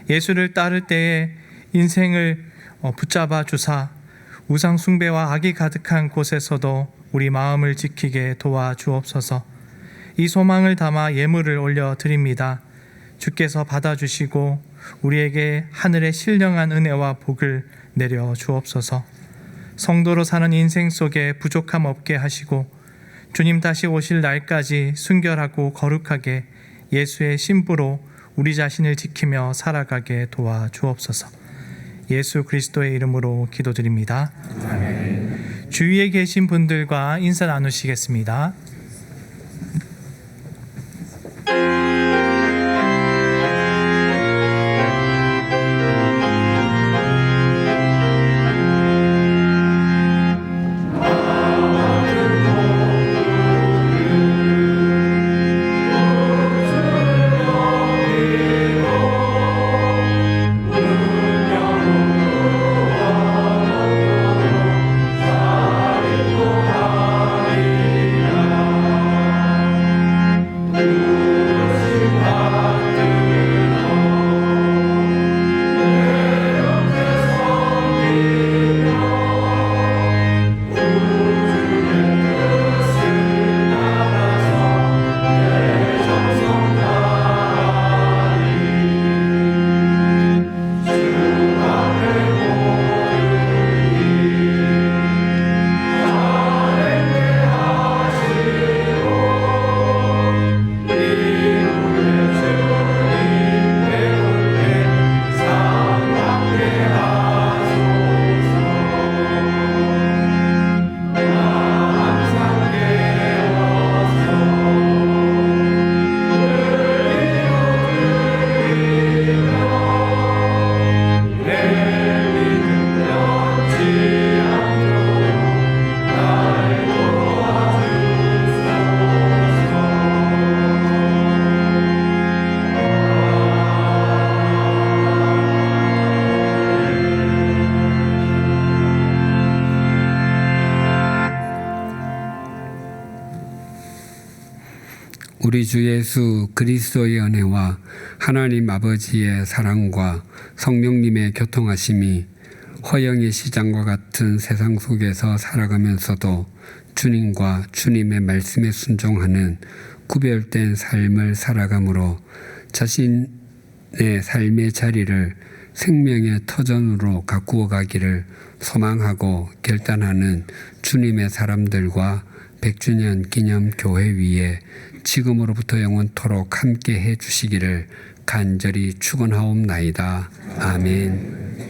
예수를 따를 때에 인생을 붙잡아 주사 우상 숭배와 악이 가득한 곳에서도 우리 마음을 지키게 도와주옵소서. 이 소망을 담아 예물을 올려드립니다. 주께서 받아주시고 우리에게 하늘의 신령한 은혜와 복을 내려 주옵소서. 성도로 사는 인생 속에 부족함 없게 하시고 주님 다시 오실 날까지 순결하고 거룩하게 예수의 신부로 우리 자신을 지키며 살아가게 도와주옵소서. 예수 그리스도의 이름으로 기도드립니다. 아멘. 주위에 계신 분들과 인사 나누시겠습니다. 우리 주 예수 그리스도의 은혜와 하나님 아버지의 사랑과 성령님의 교통하심이 허영의 시장과 같은 세상 속에서 살아가면서도 주님과 주님의 말씀에 순종하는 구별된 삶을 살아감으로 자신의 삶의 자리를 생명의 터전으로 가꾸어 가기를 소망하고 결단하는 주님의 사람들과 100주년 기념 교회 위에 지금으로부터 영원토록 함께 해 주시기를 간절히 축원하옵나이다. 아멘.